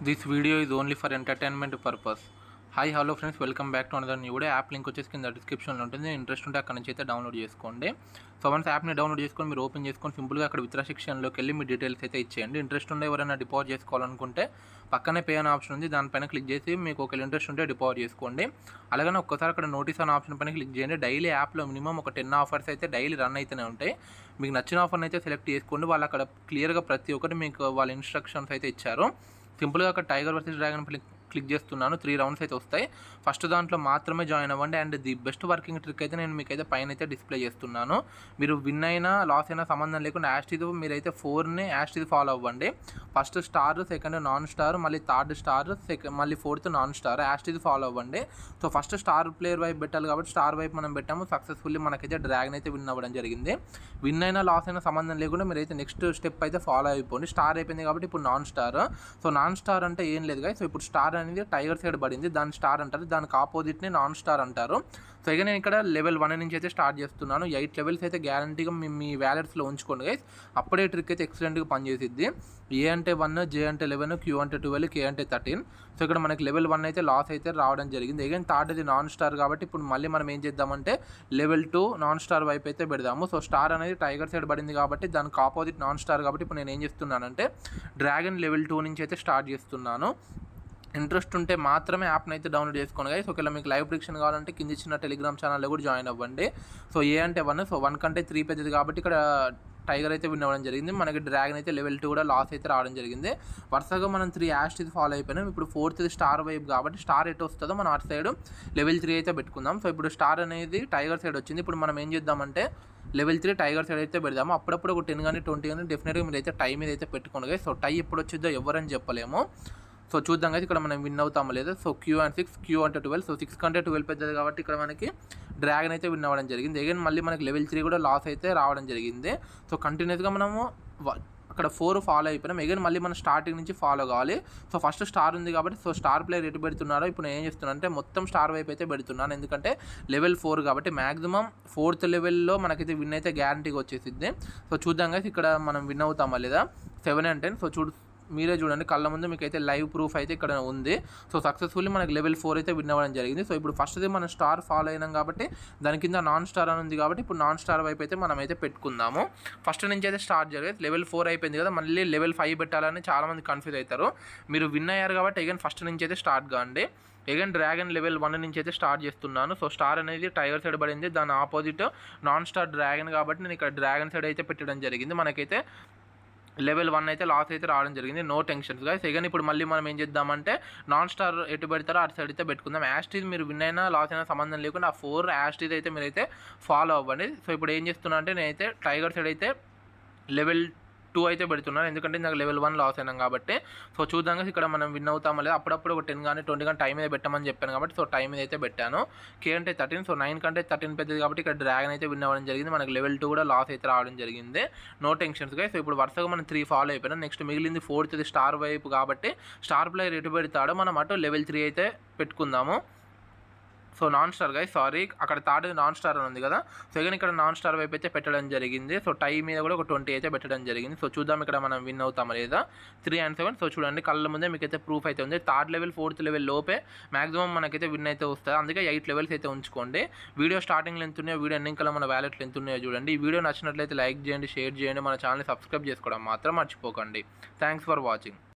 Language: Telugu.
This video is only for entertainment purpose. Hi hello friends, welcome back to another new video. App link వచ్చేసి కింద డిస్క్రిప్షన్లో ఉంటుంది. ఇంట్రెస్ట్ ఉంటే అక్కడ నుంచి అయితే డౌన్లోడ్ చేసుకోండి. సో వన్స్ యాప్ని డౌన్లోడ్ చేసుకొని మీరు ఓపెన్ చేసుకొని సింపుల్గా అక్కడ విత్డ్రా సెక్షన్లోకి వెళ్ళి మీ డీటెయిల్స్ అయితే ఇచ్చేయండి. ఇంట్రెస్ట్ ఉంటే ఎవరైనా డిపాజిట్ చేసుకోవాలనుకుంటే పక్కనే పే అనే ఆప్షన్ ఉంది, దానిపైన క్లిక్ చేసి మీకు ఒకవేళ ఇంట్రెస్ట్ ఉంటే డిపాజిట్ చేసుకోండి. అలాగే ఒక్కసారి అక్కడ నోటీస్ అనే ఆప్షన్ పైన క్లిక్ చేయండి. డైలీ యాప్లో మినిమం ఒక 10 ఆఫర్స్ అయితే డైలీ రన్ అయితేనే ఉంటాయి. మీకు నచ్చిన ఆఫర్ని అయితే సెలెక్ట్ చేసుకోండి. వాళ్ళు అక్కడ క్లియర్గా ప్రతి ఒక్కటి మీకు వాళ్ళ ఇన్స్ట్రక్షన్స్ అయితే ఇచ్చారు. సింపుల్గా అక్కడ టైగర్ వర్సెస్ డ్రాగన్ క్లిక్ చేస్తున్నాను. 3 రౌండ్స్ అయితే వస్తాయి. ఫస్ట్ దాంట్లో మాత్రమే జాయిన్ అవ్వండి. And the best working trick అయితే నేను మీకైతే పైన అయితే డిస్ప్లే చేస్తున్నాను. మీరు విన్ అయినా లాస్ అయినా సంబంధం లేకుండా యాస్టీది మీరైతే 4ని యాస్టీది ఫాలో అవ్వండి. First star, second non star, మళ్ళీ థర్డ్ స్టార్, మళ్ళీ ఫోర్త్ నాన్ స్టార్, యాస్టీది ఫాలో అవ్వండి. సో ఫస్ట్ స్టార్ ప్లేయర్ వైపు పెట్టాలి కాబట్టి స్టార్ వైపు మనం పెట్టాము. సక్సెస్ఫుల్లీ మనకైతే డ్రాగన్ అయితే విన్ అవ్వడం జరిగింది. విన్ అయినా లాస్ అయినా సంబంధం లేకుండా మీరైతే నెక్స్ట్ స్టెప్ అయితే ఫాలో అయిపోండి. స్టార్ అయిపోయింది కాబట్టి ఇప్పుడు non star. So non star అంటే ఏం లేదు గాయ్స్. సో ఇప్పుడు స్టార్ అనేది టైగర్ సైడ్ పడింది, దాన్ని స్టార్ అంటారు. దానికి ఆపోజిట్ని నాన్ స్టార్ అంటారు. సో ఇక నేను ఇక్కడ లెవెల్ 1 నుంచి అయితే స్టార్ట్ చేస్తున్నాను. 8 లెవెల్స్ అయితే గ్యారంటీగా మీ వ్యాలెట్స్లో ఉంచుకోండి గైస్. అప్పుడే ట్రిక్ అయితే ఎక్సలెంట్గా పనిచేసిద్ది. ఏ అంటే 1, జే అంటే 11, క్యూ అంటే 12, కే అంటే 13. సో ఇక్కడ మనకి లెవెల్ 1 అయితే లాస్ అయితే రావడం జరిగింది. అగైన్ థర్డ్ అది నాన్ స్టార్ కాబట్టి ఇప్పుడు మళ్ళీ మనం ఏం చేద్దామంటే లెవెల్ 2 నాన్ స్టార్ వైపు అయితే పెడదాము. సో స్టార్ అనేది టైగర్ సైడ్ పడింది కాబట్టి దానికి ఆపోజిట్ నాన్ స్టార్ కాబట్టి ఇప్పుడు నేను ఏం చేస్తున్నానంటే డ్రాగన్ లెవెల్ 2 నుంచి అయితే స్టార్ట్ చేస్తున్నాను. ఇంట్రెస్ట్ ఉంటే మాత్రమే యాప్ని అయితే డౌన్లోడ్ చేసుకోండి గైస్. ఒకవేళ మీకు లైవ్ ప్రిడిక్షన్ కావాలంటే కింద ఇచ్చిన టెలిగ్రామ్ ఛానల్లో కూడా జాయిన్ అవ్వండి. సో ఏ అంటే 1, సో 1 కంటే 3 పెద్దది కాబట్టి ఇక్కడ టైగర్ అయితే విన్ అవ్వడం జరిగింది. మనకి డ్రాగన్ అయితే లెవెల్ 2 కూడా లాస్ అయితే రావడం జరిగింది. వరుసగా మనం 3 యాష్ ఫాలో అయిపోయినాం. ఇప్పుడు 4th స్టార్ వైపు కాబట్టి స్టార్ ఎటు వస్తుందో మనం అటు సైడ్ లెవెల్ 3 అయితే పెట్టుకుందాం. సో ఇప్పుడు స్టార్ అనేది టైగర్ సైడ్ వచ్చింది. ఇప్పుడు మనం ఏం చేద్దామంటే లెవెల్ 3 టైగర్ సైడ్ అయితే పెడదాము. అప్పుడప్పుడు ఒక 10 కానీ 20 కానీ డెఫినెట్గా మీరు అయితే టై మీద అయితే పెట్టుకోండి. సో టై ఎప్పుడు వచ్చిందో ఎవరని చెప్పలేము. సో చూద్దాం కదా ఇక్కడ మనం విన్ అవుతామో లేదా. సో క్యూ అండ్ 6, క్యూ అంటే 12. సో 6 కంటే 12 పెద్దది కాబట్టి ఇక్కడ మనకి డ్రాగన్ అయితే విన్ అవ్వడం జరిగింది. అగైన్ మళ్ళీ మనకి లెవెల్ 3 కూడా లాస్ అయితే రావడం జరిగింది. సో కంటిన్యూస్గా మనము అక్కడ 4 ఫాలో అయిపోయినాం. అగైన్ మళ్ళీ మనం స్టార్టింగ్ నుంచి ఫాలో కావాలి. సో ఫస్ట్ స్టార్ ఉంది కాబట్టి సో స్టార్ ప్లేయర్ ఎటు పెడుతున్నారో ఇప్పుడు నేను ఏం చేస్తున్నాను అంటే మొత్తం స్టార్ వైపు అయితే పెడుతున్నాను. ఎందుకంటే లెవెల్ 4 కాబట్టి మ్యాక్సిమం 4th లెవెల్లో మనకైతే విన్ అయితే గ్యారంటీగా వచ్చేసిద్ది. సో చూద్దాం కదా ఇక్కడ మనం విన్ అవుతామా లేదా. 7 and 10. సో మీరే చూడండి కళ్ళ ముందు మీకు అయితే లైవ్ ప్రూఫ్ అయితే ఇక్కడ ఉంది. సో సక్సెస్ఫుల్లీ మనకి లెవెల్ 4 అయితే విన్ అవ్వడం జరిగింది. సో ఇప్పుడు ఫస్ట్ది మనం స్టార్ ఫాలో అయినాం కాబట్టి దాని కింద నాన్ స్టార్ అని ఉంది కాబట్టి ఇప్పుడు నాన్ స్టార్ వైపు అయితే మనం అయితే పెట్టుకుందాము. ఫస్ట్ నుంచి అయితే స్టార్ట్ జరిగేది లెవెల్ 4 అయిపోయింది కదా, మళ్ళీ లెవెల్ 5 పెట్టాలని చాలామంది కన్ఫ్యూజ్ అవుతారు. మీరు విన్ అయ్యారు కాబట్టి అగైన్ ఫస్ట్ నుంచి అయితే స్టార్ట్ కాండి. అగైన్ డ్రాగన్ లెవెల్ 1 నుంచి అయితే స్టార్ట్ చేస్తున్నాను. సో స్టార్ అనేది టైగర్ సైడ్ పడింది, దాని ఆపోజిట్ నాన్ స్టార్ డ్రాగన్ కాబట్టి నేను ఇక్కడ డ్రాగన్ సైడ్ అయితే పెట్టడం జరిగింది. మనకైతే లెవెల్ 1 అయితే లాస్ అయితే రావడం జరిగింది. No tensions guys. సెకండ్ ఇప్పుడు మళ్ళీ మనం ఏం చేద్దామంటే నాన్ స్టార్ ఎటు పెడతారో అటు సైడ్ అయితే పెట్టుకుందాం. యాస్టీజ్ మీరు విన్ అయినా లాస్ అయినా సంబంధం లేకుండా ఆ 4 యాస్టీజ్ అయితే మీరైతే ఫాలో అవ్వండి. సో ఇప్పుడు ఏం చేస్తున్నా అంటే నేనైతే టైగర్ సైడ్ అయితే లెవెల్ 2 అయితే పెడుతున్నాను, ఎందుకంటే నాకు లెవెల్ 1 లాస్ అయినాం కాబట్టి. సో చూద్దాం ఇక్కడ మనం విన్ అవుతామో లేదా. అప్పుడప్పుడు ఒక 10 కానీ 20 కానీ టైం మీద పెట్టమని చెప్పాను కాబట్టి సో టైం మీద అయితే పెట్టాను. కే అంటే 13. సో 9 కంటే 13 పెద్దది కాబట్టి ఇక్కడ డ్రాగన్ అయితే విన్ అవ్వడం జరిగింది. మనకి లెవెల్ 2 కూడా లాస్ అయితే రావడం జరిగింది. నో టెన్షన్స్గా. సో ఇప్పుడు వరుసగా మనం 3 ఫాలో అయిపోయినాం. నెక్స్ట్ మిగిలింది 4th స్టార్ వైపు కాబట్టి స్టార్ ప్లేయర్ ఎటు పెడతాడో మనం అటు లెవెల్ 3 అయితే పెట్టుకుందాము. So non star guys, sorry అక్కడ థర్డ్ నాన్ స్టార్ అని ఉంది కదా. సో అగైన్ ఇక్కడ నాన్ స్టార్ వైపు అయితే పెట్టడం జరిగింది. సో టై మీద కూడా ఒక 20 అయితే పెట్టడం జరిగింది. సో చూద్దాం ఇక్కడ మనం విన్ అవుతామా లేదా. 3 and 7. సో చూడండి కళ్ళ ముందే మీకైతే ప్రూఫ్ అయితే ఉంది. థర్డ్ లెవెల్ 4th లెవెల్ లోపే మాక్సిమం మనకైతే విన్ అయితే వస్తుంది. అందుకే 8 లెవెల్స్ అయితే ఉంచుకోండి. వీడియో స్టార్టింగ్లో ఎంత ఉన్నాయో వీడియో ఎండింగ్ కల్లా మన వ్యాలెట్లు ఎంత ఉన్నాయో చూడండి. ఈ వీడియో నచ్చినట్లయితే లైక్ చేయండి, షేర్ చేయండి, మన ఛానల్ని సబ్స్క్రైబ్ చేసుకోవడం మాత్రం మర్చిపోకండి. Thanks for watching.